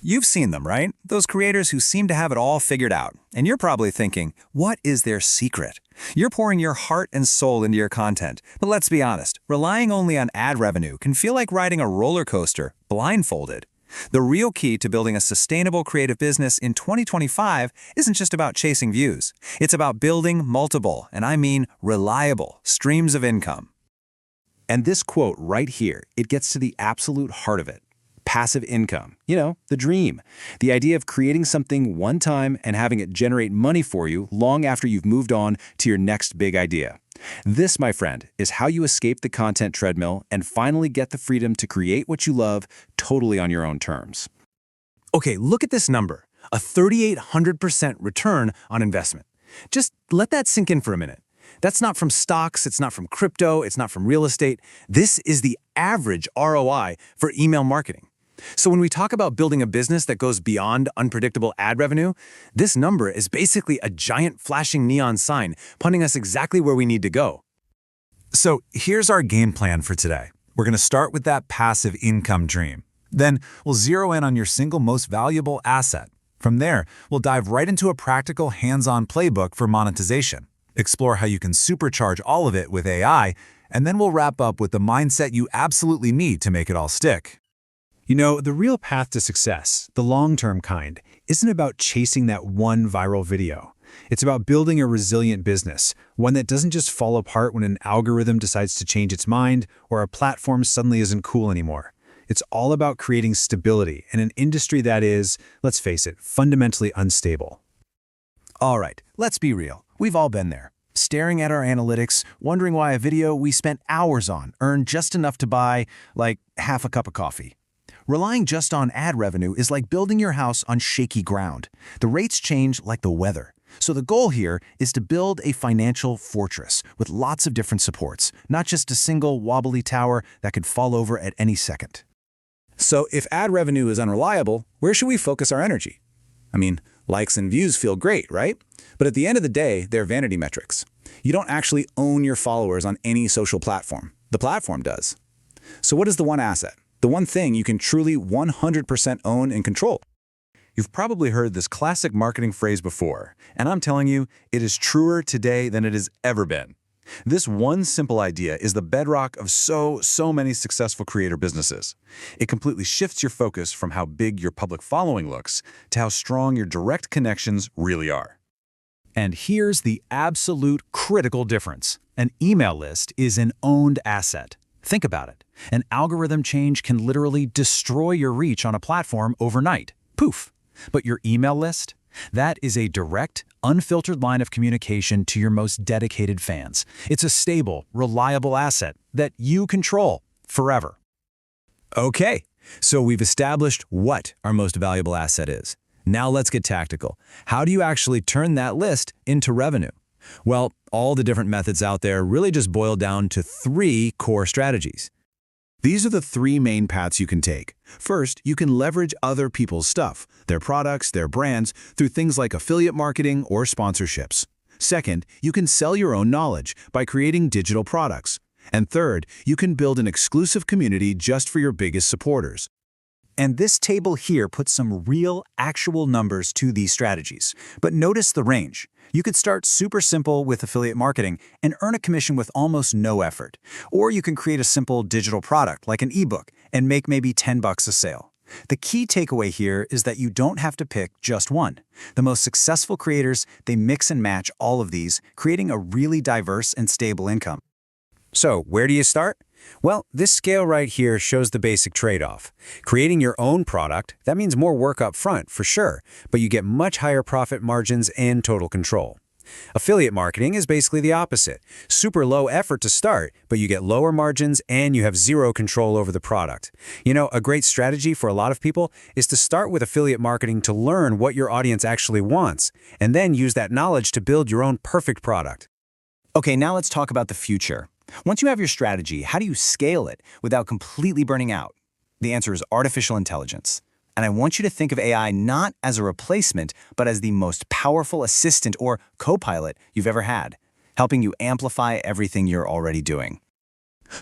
You've seen them, right? Those creators who seem to have it all figured out. And you're probably thinking, what is their secret? You're pouring your heart and soul into your content. But let's be honest, relying only on ad revenue can feel like riding a roller coaster, blindfolded. The real key to building a sustainable creative business in 2025 isn't just about chasing views. It's about building multiple, and I mean reliable, streams of income. And this quote right here, it gets to the absolute heart of it. Passive income. You know, the dream. The idea of creating something one time and having it generate money for you long after you've moved on to your next big idea. This, my friend, is how you escape the content treadmill and finally get the freedom to create what you love totally on your own terms. Okay, look at this number, a 3,800% return on investment. Just let that sink in for a minute. That's not from stocks, it's not from crypto, it's not from real estate. This is the average ROI for email marketing. So when we talk about building a business that goes beyond unpredictable ad revenue, this number is basically a giant flashing neon sign pointing us exactly where we need to go. So here's our game plan for today. We're going to start with that passive income dream. Then we'll zero in on your single most valuable asset. From there, we'll dive right into a practical hands-on playbook for monetization, explore how you can supercharge all of it with AI, and then we'll wrap up with the mindset you absolutely need to make it all stick. You know, the real path to success, the long-term kind, isn't about chasing that one viral video. It's about building a resilient business, one that doesn't just fall apart when an algorithm decides to change its mind or a platform suddenly isn't cool anymore. It's all about creating stability in an industry that is, let's face it, fundamentally unstable. All right, let's be real. We've all been there. Staring at our analytics, wondering why a video we spent hours on earned just enough to buy, like, half a cup of coffee. Relying just on ad revenue is like building your house on shaky ground. The rates change like the weather. So the goal here is to build a financial fortress with lots of different supports, not just a single wobbly tower that could fall over at any second. So if ad revenue is unreliable, where should we focus our energy? I mean, likes and views feel great, right? But at the end of the day, they're vanity metrics. You don't actually own your followers on any social platform. The platform does. So what is the one asset? The one thing you can truly 100% own and control? You've probably heard this classic marketing phrase before, and I'm telling you, it is truer today than it has ever been. This one simple idea is the bedrock of so many successful creator businesses. It completely shifts your focus from how big your public following looks to how strong your direct connections really are. And here's the absolute critical difference. An email list is an owned asset. Think about it. An algorithm change can literally destroy your reach on a platform overnight. Poof. But your email list? That is a direct, unfiltered line of communication to your most dedicated fans. It's a stable, reliable asset that you control forever. Okay, so we've established what our most valuable asset is. Now let's get tactical. How do you actually turn that list into revenue? Well, all the different methods out there really just boil down to 3 core strategies. These are the 3 main paths you can take. First, you can leverage other people's stuff, their products, their brands, through things like affiliate marketing or sponsorships. Second, you can sell your own knowledge by creating digital products. And third, you can build an exclusive community just for your biggest supporters. And this table here puts some real, actual numbers to these strategies. But notice the range. You could start super simple with affiliate marketing and earn a commission with almost no effort. Or you can create a simple digital product like an ebook and make maybe $10 a sale. The key takeaway here is that you don't have to pick just one. The most successful creators, they mix and match all of these, creating a really diverse and stable income. So where do you start? Well, this scale right here shows the basic trade-off. Creating your own product, that means more work up front, for sure, but you get much higher profit margins and total control. Affiliate marketing is basically the opposite. Super low effort to start, but you get lower margins and you have zero control over the product. You know, a great strategy for a lot of people is to start with affiliate marketing to learn what your audience actually wants, and then use that knowledge to build your own perfect product. Okay, now let's talk about the future. Once you have your strategy, how do you scale it without completely burning out? The answer is artificial intelligence. And I want you to think of AI not as a replacement, but as the most powerful assistant or co-pilot you've ever had, helping you amplify everything you're already doing.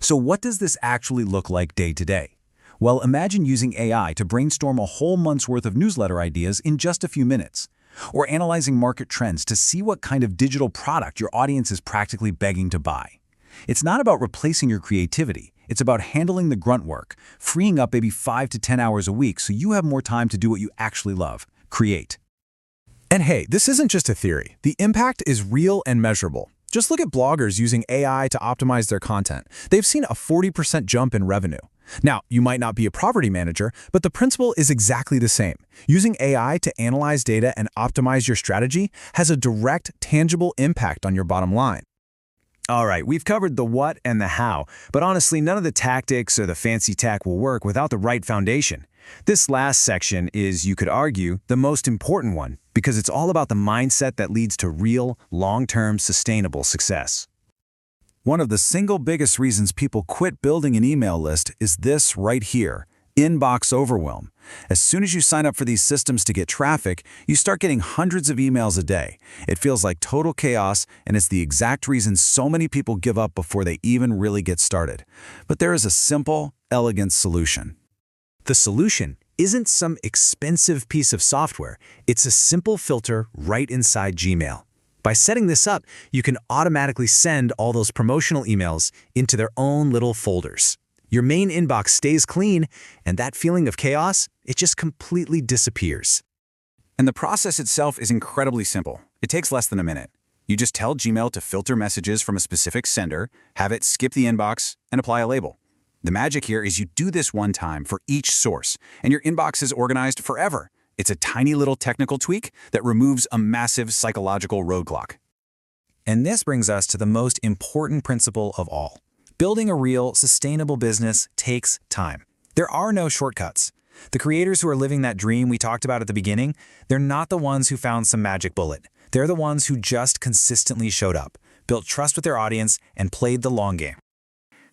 So what does this actually look like day to day? Well, imagine using AI to brainstorm a whole month's worth of newsletter ideas in just a few minutes. Or analyzing market trends to see what kind of digital product your audience is practically begging to buy. It's not about replacing your creativity. It's about handling the grunt work, freeing up maybe 5 to 10 hours a week so you have more time to do what you actually love, create. And hey, this isn't just a theory. The impact is real and measurable. Just look at bloggers using AI to optimize their content. They've seen a 40% jump in revenue. Now, you might not be a property manager, but the principle is exactly the same. Using AI to analyze data and optimize your strategy has a direct, tangible impact on your bottom line. All right, we've covered the what and the how, but honestly, none of the tactics or the fancy tech will work without the right foundation. This last section is, you could argue, the most important one, because it's all about the mindset that leads to real, long-term, sustainable success. One of the single biggest reasons people quit building an email list is this right here: inbox overwhelm. As soon as you sign up for these systems to get traffic, you start getting hundreds of emails a day. It feels like total chaos, and it's the exact reason so many people give up before they even really get started. But there is a simple, elegant solution. The solution isn't some expensive piece of software. It's a simple filter right inside Gmail. By setting this up, you can automatically send all those promotional emails into their own little folders. Your main inbox stays clean, and that feeling of chaos, it just completely disappears. And the process itself is incredibly simple. It takes less than a minute. You just tell Gmail to filter messages from a specific sender, have it skip the inbox, and apply a label. The magic here is you do this one time for each source, and your inbox is organized forever. It's a tiny little technical tweak that removes a massive psychological roadblock. And this brings us to the most important principle of all. Building a real, sustainable business takes time. There are no shortcuts. The creators who are living that dream we talked about at the beginning, they're not the ones who found some magic bullet. They're the ones who just consistently showed up, built trust with their audience, and played the long game.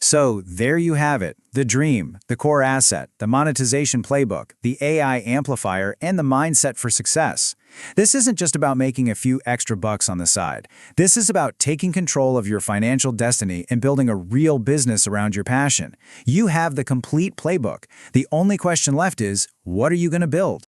So there you have it, the dream, the core asset, the monetization playbook, the AI amplifier, and the mindset for success. This isn't just about making a few extra bucks on the side. This is about taking control of your financial destiny and building a real business around your passion. You have the complete playbook. The only question left is, what are you going to build?